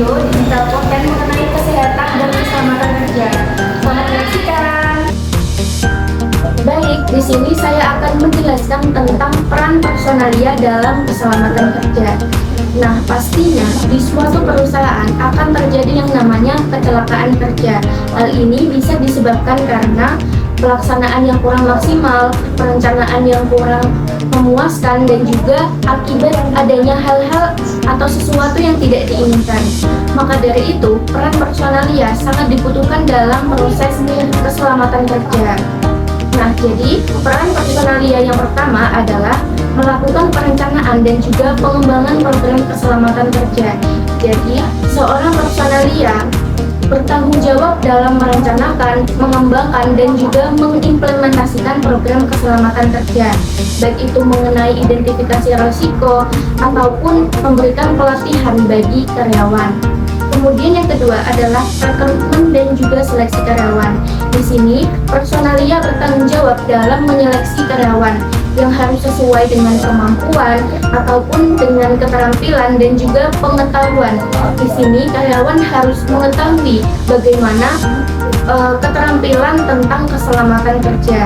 video digital konten mengenai kesehatan dan keselamatan kerja. Selamat menyaksikan. Baik, di sini saya akan menjelaskan tentang peran personalia dalam keselamatan kerja. Nah, pastinya di suatu perusahaan akan terjadi yang namanya kecelakaan kerja. Hal ini bisa disebabkan karena pelaksanaan yang kurang maksimal, perencanaan yang kurang memuaskan, dan juga akibat adanya hal-hal atau sesuatu yang tidak diinginkan. Maka dari itu, peran personalia sangat dibutuhkan dalam proses keselamatan kerja. Nah, jadi peran personalia yang pertama adalah melakukan perencanaan dan juga pengembangan program keselamatan kerja. Jadi, seorang personalia bertanggung jawab dalam merencanakan, mengembangkan, dan juga mengimplementasikan program keselamatan kerja, baik itu mengenai identifikasi risiko ataupun memberikan pelatihan bagi karyawan. Kemudian yang kedua adalah rekrutmen dan juga seleksi karyawan. Di sini, personalia bertanggung jawab dalam menyeleksi karyawan yang harus sesuai dengan kemampuan ataupun dengan keterampilan dan juga pengetahuan. Di sini karyawan harus mengetahui bagaimana keterampilan tentang keselamatan kerja.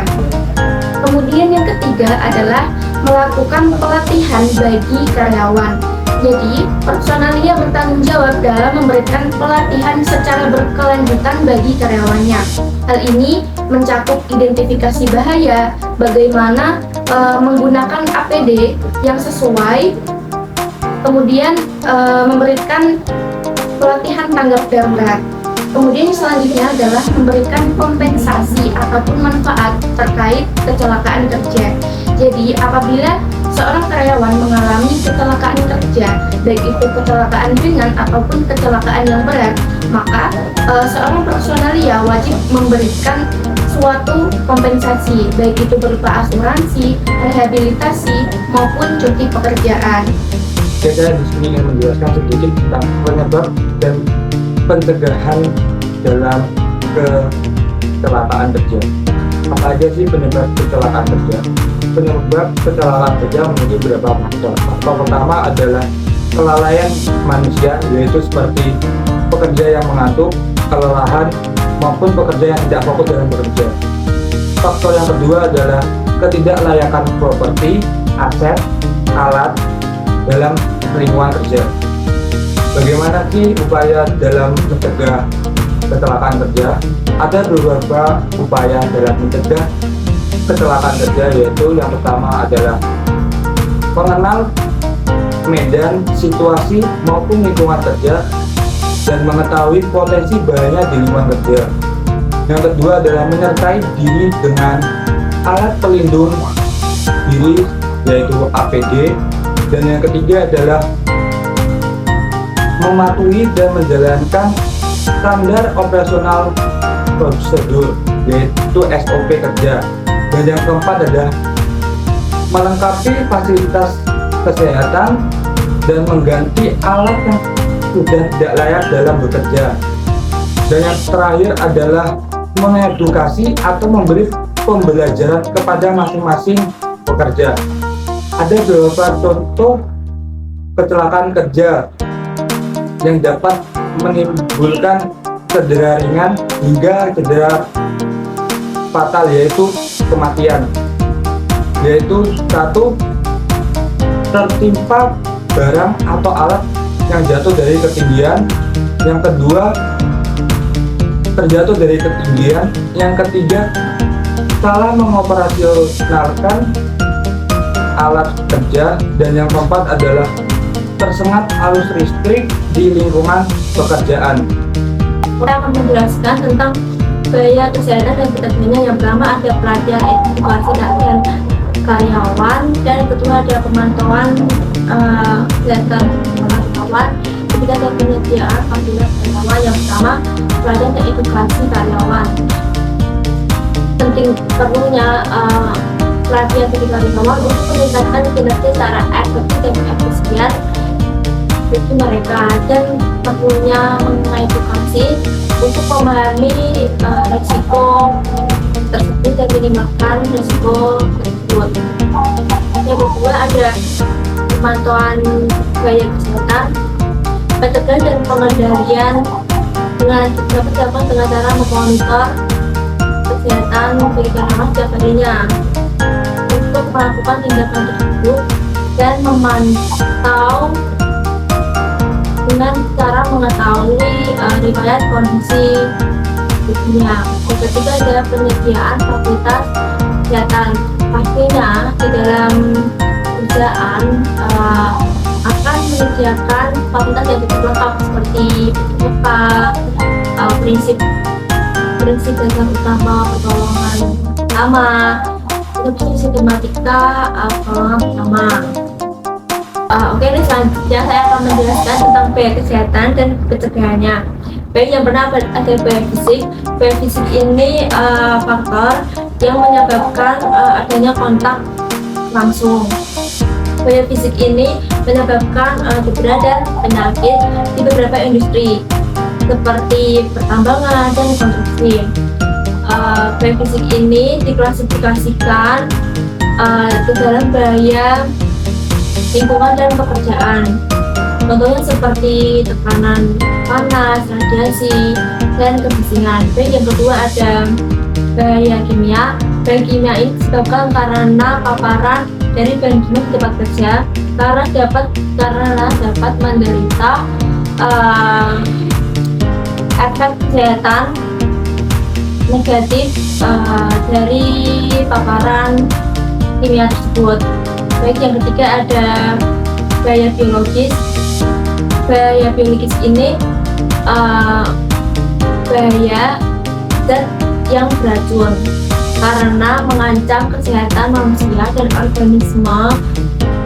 Kemudian yang ketiga adalah melakukan pelatihan bagi karyawan. Jadi, personalia bertanggung jawab dalam memberikan pelatihan secara berkelanjutan bagi karyawannya. Hal ini mencakup identifikasi bahaya, bagaimana menggunakan APD yang sesuai, kemudian memberikan pelatihan tanggap darurat. Kemudian selanjutnya adalah memberikan kompensasi ataupun manfaat terkait kecelakaan kerja. Jadi, apabila seorang karyawan mengalami kecelakaan kerja, baik itu kecelakaan ringan ataupun kecelakaan yang berat, maka seorang personalia wajib memberikan suatu kompensasi, baik itu berupa asuransi, rehabilitasi, maupun cuti pekerjaan. Saya di sini ingin menjelaskan sedikit tentang penyebab dan pencegahan dalam kecelakaan kerja. Apa aja sih penyebab kecelakaan kerja? Penyebab kecelakaan kerja memiliki beberapa faktor. Faktor pertama adalah kelalaian manusia, yaitu seperti pekerja yang mengantuk, kelelahan, maupun pekerja yang tidak fokus dalam bekerja. Faktor yang kedua adalah ketidaklayakan properti, aset, alat dalam lingkungan kerja. Bagaimana sih upaya dalam mencegah kecelakaan kerja? Ada beberapa upaya dalam mencegah kecelakaan kerja, yaitu yang pertama adalah mengenal medan, situasi maupun lingkungan kerja dan mengetahui potensi bahaya di lingkungan kerja. Yang kedua adalah menyertai diri dengan alat pelindung diri, yaitu APD. Dan yang ketiga adalah mematuhi dan menjalankan standar operasional prosedur, yaitu SOP kerja. Dan yang keempat adalah melengkapi fasilitas kesehatan dan mengganti alat yang sudah tidak layak dalam bekerja. Dan yang terakhir adalah mengedukasi atau memberi pembelajaran kepada masing-masing pekerja. Ada beberapa contoh kecelakaan kerja yang dapat menimbulkan cedera ringan hingga cedera fatal, yaitu kematian. Yaitu satu, tertimpa barang atau alat yang jatuh dari ketinggian. Yang kedua, terjatuh dari ketinggian. Yang ketiga, salah mengoperasionalkan alat kerja. Dan yang keempat adalah tersengat arus listrik di lingkungan pekerjaan. Saya akan menjelaskan tentang biaya kesehatan dan ketentuannya. Yang pertama ada pelatihan edukasi dan karyawan, dan yang kedua ada pemantauan kesehatan karyawan. Ketiga ada penyediaan fasilitas karyawan. Yang pertama pelatihan dan edukasi karyawan. Penting perlunya pelatihan bagi karyawan untuk meningkatkan kinerja secara efektif dan efisien bagi mereka, dan perlunya mengedukasi untuk memahami risiko tersebut dan minimalkan risiko tersebut. Yang kedua ada pemantauan gaya kesehatan. Pencegahan dan pengendalian dapat dilakukan dengan cara memonitor kesehatan bagi karyawan setiap harinya untuk melakukan tindakan tersebut dan memantau dengan cara mengetahui riwayat kondisi tubuhnya. Yang ketiga adalah penyediaan fasilitas kesehatan. Pastinya di dalam pekerjaan akan menyediakan fasilitas yang cukup lengkap seperti prinsip dasar utama pertolongan pertama, itu sistematika pertolongan pertama. Oke, ini selanjutnya saya akan menjelaskan tentang biaya kesehatan dan pencegahannya. Baik, yang pertama ada biaya fisik. Biaya fisik ini faktor yang menyebabkan adanya kontak langsung. Biaya fisik ini menyebabkan cedera dan penyakit di beberapa industri seperti pertambangan dan konstruksi. Biaya fisik ini diklasifikasikan ke dalam biaya lingkungan dan pekerjaan. Contohnya seperti tekanan panas, radiasi, dan kebisingan. Baik, yang kedua ada bahaya kimia. Bahaya kimia ini disebabkan karena paparan dari bahan kimia di tempat kerja karena dapat menderita efek kesehatan negatif dari paparan kimia tersebut. Baik, yang ketiga ada bahaya biologis. Bahaya biologis ini bahaya zat yang beracun karena mengancam kesehatan manusia dan organisme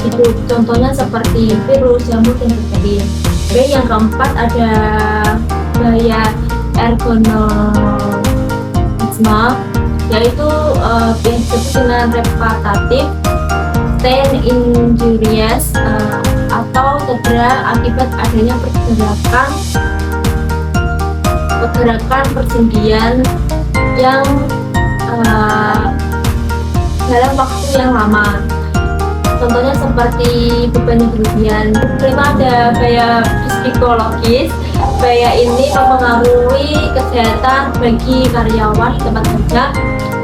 hidup. Contohnya seperti virus, jamur, dan bakteri. Baik, yang keempat ada bahaya ergonomisme, yaitu yang disebut dengan repetitif pain injuries atau cedera akibat adanya pergerakan persendian yang dalam waktu yang lama. Contohnya seperti beban yang berlebihan. Kelima ada bahaya psikologis. Bahaya ini mempengaruhi kesehatan bagi karyawan di tempat kerja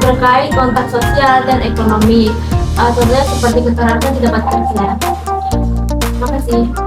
terkait kontak sosial dan ekonomi. Contohnya seperti kekerasan di tempat kerja. Terima kasih.